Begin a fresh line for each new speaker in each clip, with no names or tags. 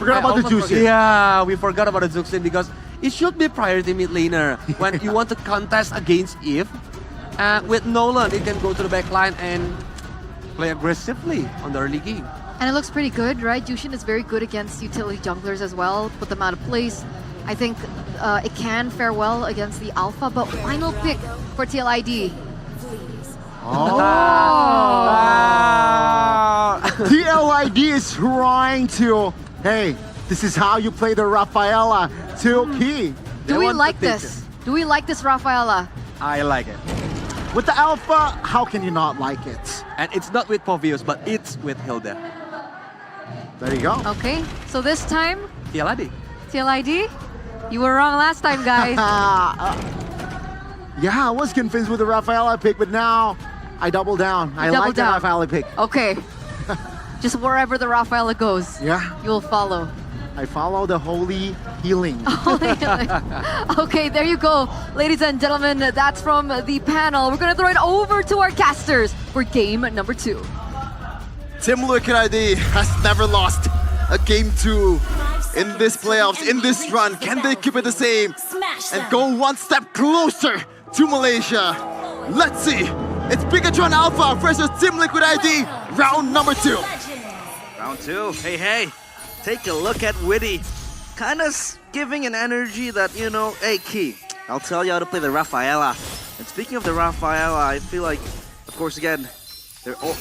forgot about the Zuxin.
Yeah, we forgot about the Zuxin because it should be priority mid laner when you want to contest against Eve. With Nolan, it can go to the back line and play aggressively on the early game.
And it looks pretty good, right? Jushin is very good against utility junglers as well. Put them out of place. I think it can fare well against the Alpha, but final pick for TLID.
TLID is trying to, hey, this is how you play the Rafaela to key.
Do we like this? Do we like this Rafaela?
I like it.
With the Alpha, how can you not like it?
And it's not with Povius, but it's with Hilda.
There you go.
Okay, so this time,
TLID.
TLID, you were wrong last time, guys.
Yeah, I was convinced with the Rafaela pick, but now I double down. I like the Rafaela pick.
Okay. Just wherever the Rafaela goes,
Yeah,
you will follow.
I follow the holy healing.
Okay, there you go. Ladies and gentlemen, that's from the panel. We're going to throw it over to our casters for game number 2.
Team Liquid ID has never lost a game 2 in this playoffs, in this run. Can they keep it the same and go one step closer to Malaysia? Let's see. It's Bigetron Alpha versus Team Liquid ID, round number 2.
Round 2. Hey. Take a look at Witty. Kind of giving an energy that, you know, hey, Key, I'll tell you how to play the Rafaela. And speaking of the Rafaela, I feel like, of course, again,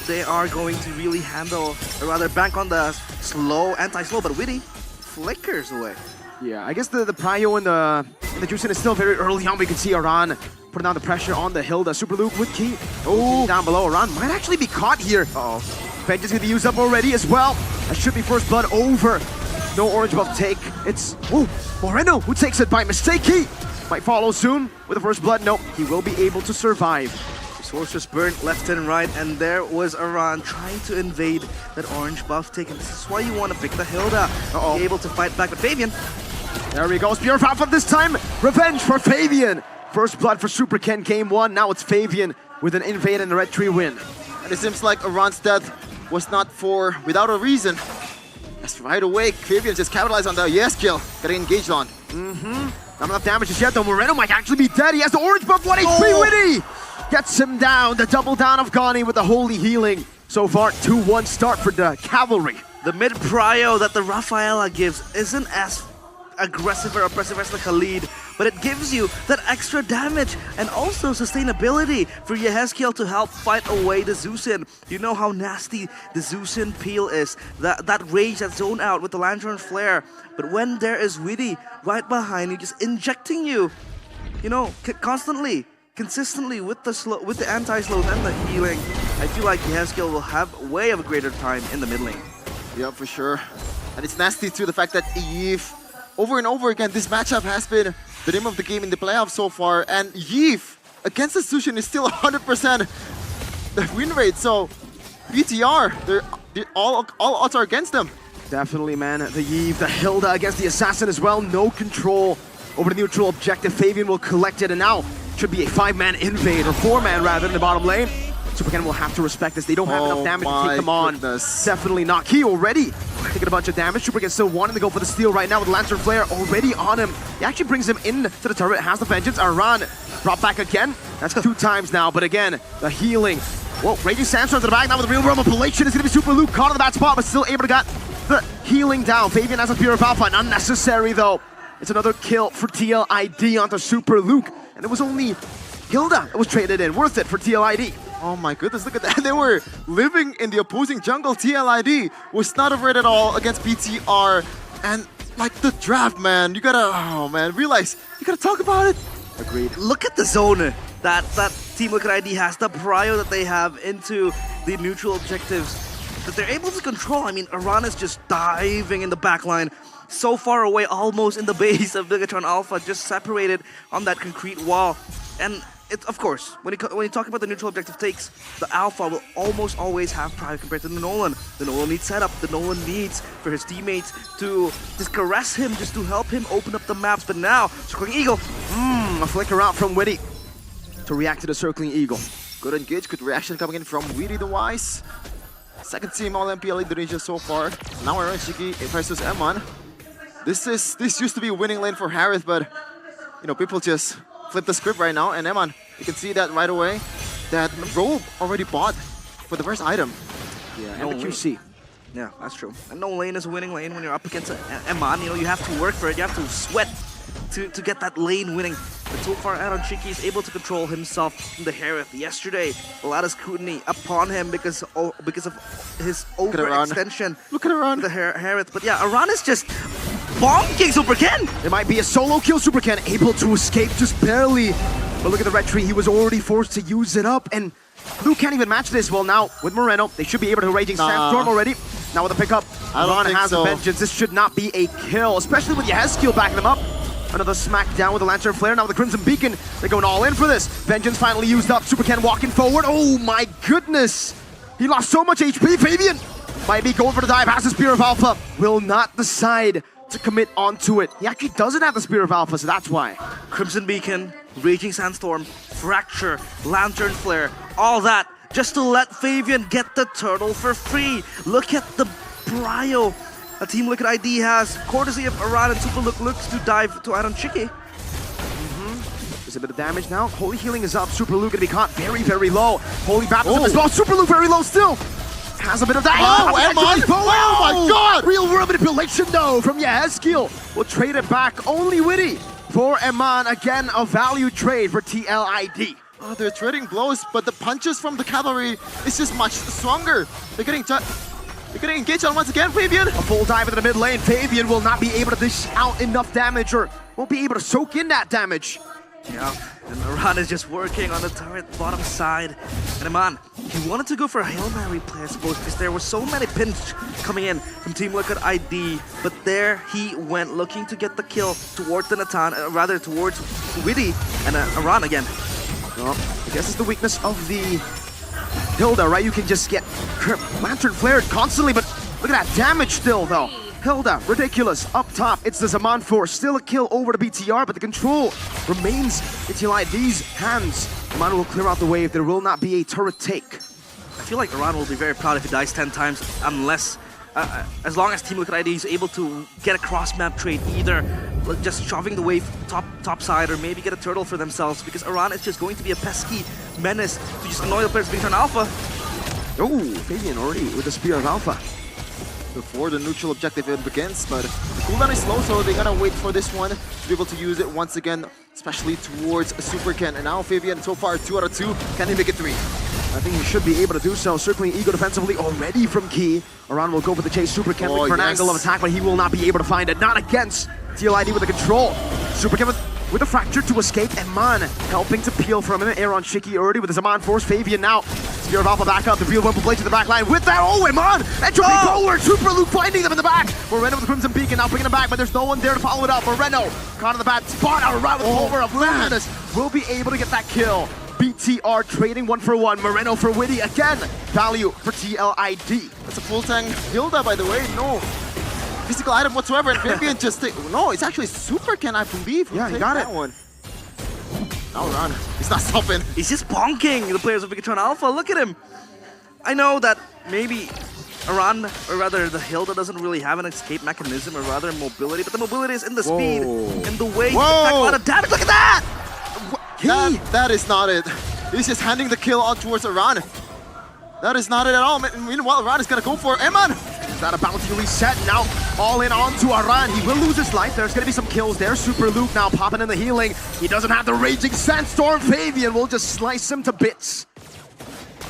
they are going to really handle, or rather bank on the slow, anti-slow, but Witty flickers away.
Yeah, I guess the prio and the Jushin is still very early on. We can see Aran putting down the pressure on the Hilda. Super Luke with Key. Oh, down below. Aran might actually be caught here. Uh-oh. Vengeance going to be used up already as well. That should be first blood over. No orange buff take. It's, Moreno who takes it by mistake. Key might follow soon with the first blood. Nope, he will be able to survive.
Resources burnt left and right, and there was Aran trying to invade that orange buff take. And this is why you want to pick the Hilda. Be able to fight back with Fabian.
There we go. Spear Alpha this time. Revenge for Fabian. First blood for Super Ken game 1. Now it's Fabian with an invade and a red tree win.
And it seems like Aran's death was not without a reason. As right away, Fabian just capitalized on the yes kill, getting engaged on.
Not enough damage just yet though. Moreno might actually be dead. He has the orange buff. 1 HP Witty gets him down. The double down of Ghani with the holy healing. So far, 2-1 start for the Cavalry.
The mid prio that the Rafaela gives isn't as aggressive or oppressive as the Khalid, but it gives you that extra damage and also sustainability for Yehezkiel to help fight away the Zusin. You know how nasty the Zusin peel is, that rage, that zone out with the Lantern Flare. But when there is Witty right behind you, just injecting you, you know, constantly, consistently with the anti-slows and the healing, I feel like Yehezkiel will have way of a greater time in the mid lane.
Yeah, for sure. And it's nasty too, the fact that Eve, over and over again, this matchup has been the name of the game in the playoffs so far, and Eve against the Sushin is still 100% the win rate, so BTR, all odds are against them.
Definitely, man. The Yves, the Hilda against the Assassin as well. No control over the neutral objective. Fabian will collect it, and now should be a 5-man invade, or 4-man rather, in the bottom lane. Super Ken will have to respect this. They don't have enough damage to take them on. Definitely not. Key already taking a bunch of damage. Super Ken still wanting to go for the steal right now with Lantern Flare already on him. He actually brings him into the turret, has the Vengeance. Aran brought back again. That's 2 times now, but again, the healing. Whoa, Raging Sandstorm to the back now with the real world manipulation. It's going to be Super Luke caught in the bad spot, but still able to get the healing down. Fabian has a Spear of Alpha, unnecessary though. It's another kill for TLID onto Super Luke, and it was only Hilda that was traded in. Worth it for TLID.
Oh my goodness, look at that. They were living in the opposing jungle. TLID was not afraid at all against BTR. And like the draft, man, you gotta, realize, you gotta talk about it.
Agreed. Look at the zone that Team Liquid ID has, the prio that they have into the neutral objectives that they're able to control. I mean, Aran is just diving in the backline, so far away, almost in the base of Bigetron Alpha, just separated on that concrete wall. And of course, when you talk about the neutral objective takes, the Alpha will almost always have prio compared to the Nolan. The Nolan needs setup. The Nolan needs for his teammates to just caress him, just to help him open up the maps. But now, Circling Eagle.
A flicker out from Witty to react to the Circling Eagle.
Good engage, good reaction coming in from Weedy the Wise. Second team All-MPL Indonesia so far. Now Aaron Shiki versus Eman. This used to be a winning lane for Harith, but you know, people just flip the script right now. And Eman, you can see that right away that Robe already bought for the first item.
Yeah,
And the QC.
Yeah, that's true. And no lane is a winning lane when you're up against Eman. You know, you have to work for it. You have to sweat to get that lane winning. But so far, Aaron Shiki is able to control himself from the Harith. Yesterday, a lot of scrutiny upon him because of his overextension.
Look at Aran.
The Harith. But yeah, Aran is just bonking Super Ken.
It might be a solo kill. Super Ken able to escape just barely. But look at the red tree. He was already forced to use it up. And Blue can't even match this. Well, now with Moreno, they should be able to Raging Sandstorm already. Now with the pickup, Aran has a vengeance. This should not be a kill, especially with Yehezkiel backing them up. Another smackdown with the Lantern Flare. Now with the Crimson Beacon, they're going all in for this. Vengeance finally used up. Super Ken walking forward. Oh my goodness. He lost so much HP. Fabian might be going for the dive. Has the Spear of Alpha. Will not decide to commit onto it. He actually doesn't have the Spear of Alpha, so that's why.
Crimson Beacon, Raging Sandstorm, Fracture, Lantern Flare, all that just to let Fabian get the turtle for free. Look at the prio a Team Liquid ID has, courtesy of Aran, and Super Luke looks to dive to Aaron Shiki.
There's a bit of damage now. Holy Healing is up. Super Luke gonna be caught very, very low. Holy Baptism as well. Super Luke very low still. Has a bit of damage.
Oh my god!
Real world manipulation though from Yehezkiel. We'll trade it back. Only Witty for Eman. Again, a value trade for TLID.
Oh, they're trading blows, but the punches from the cavalry is just much stronger. They're getting engaged on once again, Fabian.
A full dive into the mid lane. Fabian will not be able to dish out enough damage, or won't be able to soak in that damage.
Yeah, and Aran is just working on the turret bottom side. And Eman, he wanted to go for a Hail Mary play, I suppose, because there were so many pins coming in from Team Liquid ID. But there he went, looking to get the kill towards the Natan, rather towards Witty and Aran again.
Well, I guess it's the weakness of the Hilda, right? You can just get Lantern flared constantly, but look at that damage still, though. Hilda, ridiculous. Up top, it's the Zaman Force. Still a kill over to BTR, but the control remains in TLID's hands. Eman will clear out the wave. There will not be a turret take.
I feel like Aran will be very proud if he dies 10 times, unless, as long as Team Liquid ID is able to get a cross-map trade, either just shoving the wave top side, or maybe get a turtle for themselves, because Aran is just going to be a pesky menace to just annoy the players Bigetron Alpha.
Oh, Fabian already with the Spear of Alpha.
Before the neutral objective even begins, but the cooldown is low, so they gotta wait for this one to be able to use it once again, especially towards Super Ken. And now Fabian, so far 2 out of 2, can he make it 3?
I think he should be able to do so. Circling Ego defensively already from Key. Aran will go for the chase. Super Ken looking for an angle of attack, but he will not be able to find it. Not against TLID with the control. Super Ken with a fracture to escape. Eman helping to peel from him. Aaron Shiki already with his Zaman Force. Fabian now. Spear of Alpha back up. The real one play to the back line with that. Oh, Eman! Entropy forward. Super Luke finding them in the back. Moreno with the Crimson Beacon now bringing them back, but there's no one there to follow it up. Moreno caught in the bad spot. Aran with Pulver of Luminous will be able to get that kill. BTR trading 1 for 1. Moreno for Witty again. Value for TLID.
That's a full tank Hilda, by the way. No physical item whatsoever, and Fabian just no, it's actually Super Ken, I believe.
Yeah, he got
that
it.
one. Now Run. He's not stopping.
He's just bonking the players of Bigetron Alpha. Look at him. I know that maybe Aran, or rather the Hilda, doesn't really have an escape mechanism, or rather mobility, but the mobility is in the speed and the way he can pack a lot of damage. Look at that!
That is not it. He's just handing the kill on towards Aran. That is not it at all. Meanwhile, Aran is gonna go for Eman.
Is that a bounty reset? Now all in onto Aran. He will lose his life. There's gonna be some kills there. Super Luke now popping in the healing. He doesn't have the Raging Sandstorm. Fabian will just slice him to bits.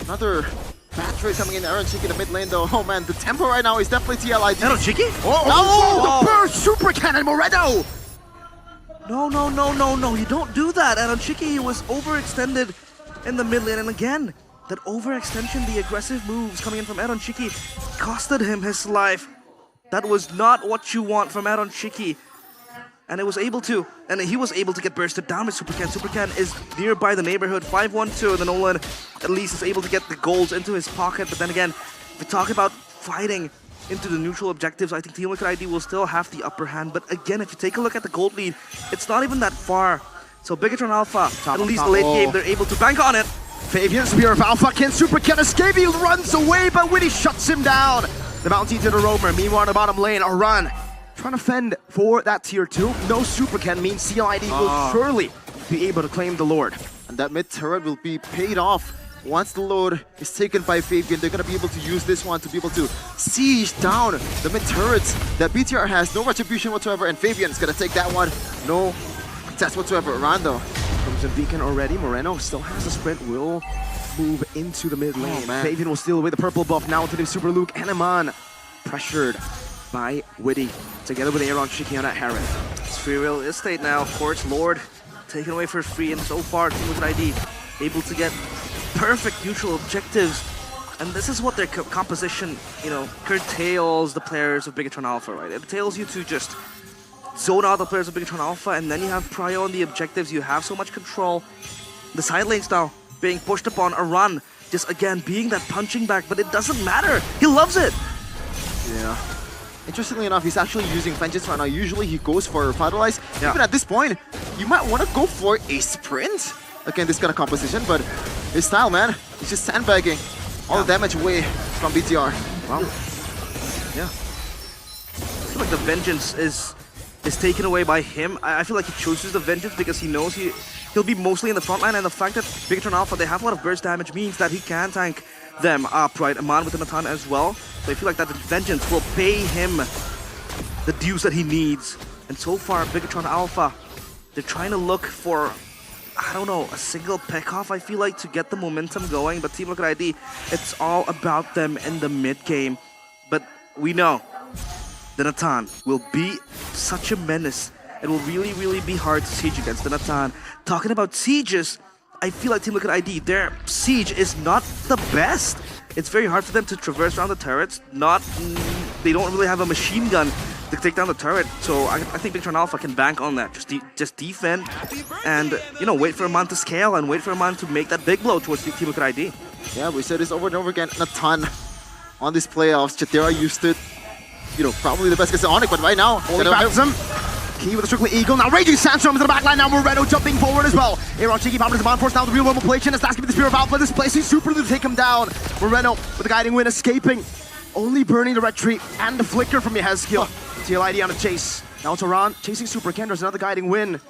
Another bad trade coming in. Aaron Shiki in the mid lane though. Oh man, the tempo right now is definitely TLID.
Aaron Shiki?
Oh, the burst Super Cannon Moreno.
No, you don't do that. Aaron Shiki was overextended in the mid lane, and again, that overextension, the aggressive moves coming in from Aaron Shiki costed him his life. That was not what you want from Aaron Shiki. And he was able to get bursted down by Super Ken. Super Ken is nearby the neighborhood, 5-1-2, and then Nolan at least is able to get the golds into his pocket. But then again, if we talk about fighting into the neutral objectives, I think Team Liquid ID will still have the upper hand. But again, if you take a look at the gold lead, it's not even that far. So Bigetron Alpha, at least late game, they're able to bank on it.
Fabian, Spear of Alpha, can Super Ken escape? He runs away, but Witty shuts him down. The bounty to the roamer. Meanwhile, on the bottom lane, a run. Trying to fend for that tier 2. No Super Ken means CLID will surely be able to claim the Lord.
And that mid turret will be paid off. Once the load is taken by Fabian, they're going to be able to use this one to be able to siege down the mid turrets that BTR has. No retribution whatsoever, and Fabian's going to take that one. No contest whatsoever. Around though.
Crimson Beacon already. Moreno still has a sprint. Will move into the mid lane. Fabian will steal away the purple buff now to the Super Luke. And Aman pressured by Witty together with Aaron Shiki on that Heron.
It's free real estate now, of course. Lord taken away for free, and so far Team Liquid ID able to get perfect neutral objectives. And this is what their composition, you know, curtails the players of Bigetron Alpha, right? It tells you to just zone out the players of Bigetron Alpha, and then you have prio on the objectives. You have so much control. The side lanes now being pushed upon, a run, just again being that punching back, but it doesn't matter. He loves it.
Yeah. Interestingly enough, he's actually using Vengeance right now. Usually he goes for Vitalize.
Yeah.
Even at this point, you might want to go for a sprint. Again, this kind of composition, but his style, man, he's just sandbagging all the damage away from BTR.
Wow. Yeah. I feel like the Vengeance is taken away by him. I feel like he chooses the Vengeance because he knows he'll be mostly in the front line, and the fact that Bigetron Alpha, they have a lot of burst damage means that he can tank them up, right? Aman with the Natan as well. So I feel like that the Vengeance will pay him the dues that he needs. And so far, Bigetron Alpha, they're trying to look for, I don't know, a single pick-off, I feel like, to get the momentum going. But Team Liquid ID, it's all about them in the mid-game. But we know the Natan will be such a menace. It will really, really be hard to siege against the Natan. Talking about sieges, I feel like Team Liquid ID, their siege is not the best. It's very hard for them to traverse around the turrets. They don't really have a machine gun to take down the turret. So I think Bigetron Alpha can bank on that. Just defend and, you know, wait for a man to scale and wait for a man to make that big blow towards Team Liquid ID.
Yeah, we said this over and over again. Natan on these playoffs. Chatera used it. You know, probably the best against Onyx, but right now,
Holy Baptism. Key with a Strictly Eagle. Now Raging Sandstorm into the backline. Now Moreno jumping forward as well. Aaron Shiki popping his Mind Force. Now the real one will play Chin. It's asking for the Spear of Alpha. Displacing Super to take him down. Moreno with the guiding wind escaping. Only burning the retreat and the flicker from Yehezkiel. TLID on a chase. Now it's Aran chasing Super Ken. There's another guiding win.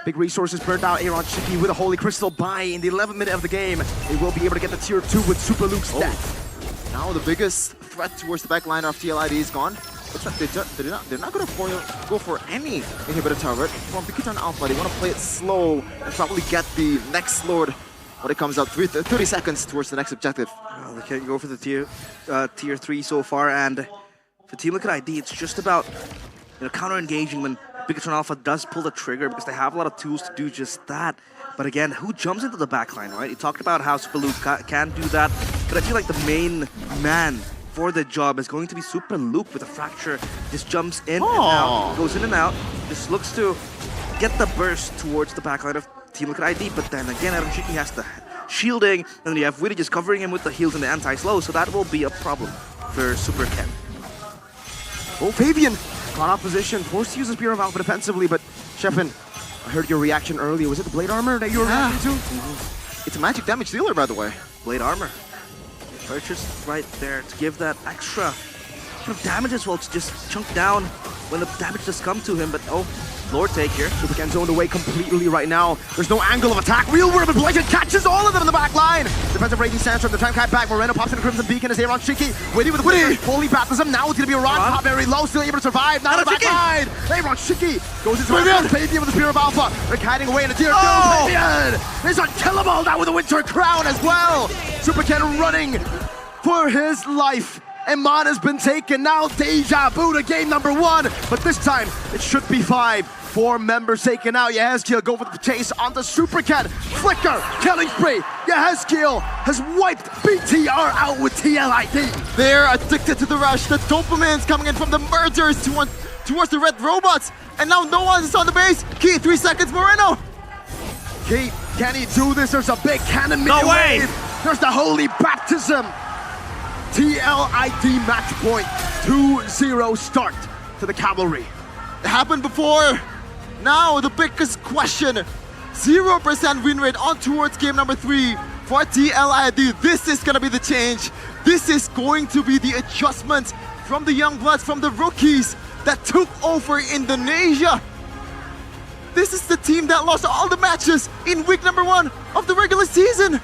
Big resources burned out. Aaron Shiki with a Holy Crystal by in the 11th minute of the game. They will be able to get the tier 2 with Super Luke's death.
Now the biggest threat towards the backline of TLID is gone. Looks like they're not going to go for any inhibitor turret. From Bigetron Alpha, they want to play it slow and probably get the next Lord when it comes out 30 seconds towards the next objective.
Well, they can't go for the tier 3 so far, and for Team Liquid ID, it's just about, you know, counter-engaging when Bigetron Alpha does pull the trigger, because they have a lot of tools to do just that. But again, who jumps into the backline, right? You talked about how Super Luke can do that, but I feel like the main man for the job is going to be Super Luke with a fracture. Just jumps in and out, goes in and out, just looks to get the burst towards the backline of Team Liquid ID, but then again, Aaron Shiki has the shielding, and then you have Witty just covering him with the heals and the anti-slow, so that will be a problem for Super Ken.
Oh, Fabian caught off position, forced to use the Spear of Alpha defensively, but Shepin, I heard your reaction earlier. Was it the Blade Armor that you were reacting to?
It's a magic damage dealer, by the way.
Blade Armor. Purchased right there to give that extra damage as well, to just chunk down when the damage does come to him, but oh, Lord take here.
Super Ken zoned away completely right now. There's no angle of attack. Real World Manipulation catches all of them in the back line. Defensive Raging Sandstorm, the time kite back. Moreno pops in the Crimson Beacon as Aaron Shiki. Witty with the Witty. Holy Baptism. Now it's going to be a run. Top very low, still able to survive. Now the back line. Aaron Shiki goes into the Fabian with the Spear of Alpha. Rick hiding away in the tier 2. Fabian is unkillable now with the Winter Crown as well. Super Ken running for his life. Iman has been taken. Now deja vu to game number 1. But this time, it should be 5. 4 members taken out. Yehezkiel go for the chase onto Super Ken. Flicker, killing spree. Yehezkiel has wiped BTR out with TLID.
They're addicted to the rush. The dopamine's coming in from the mergers towards the red robots. And now no one is on the base. Key, 3 seconds, Moreno.
Key, can he do this? There's a big cannon
No way!
wave. There's the Holy Baptism. TLID match point. 2-0 start to the Cavalry.
It happened before. Now the biggest question. 0% win rate on towards game number 3 for TLID. This is gonna be the change. This is going to be the adjustment from the young bloods, from the rookies that took over Indonesia. This is the team that lost all the matches in week number 1 of the regular season.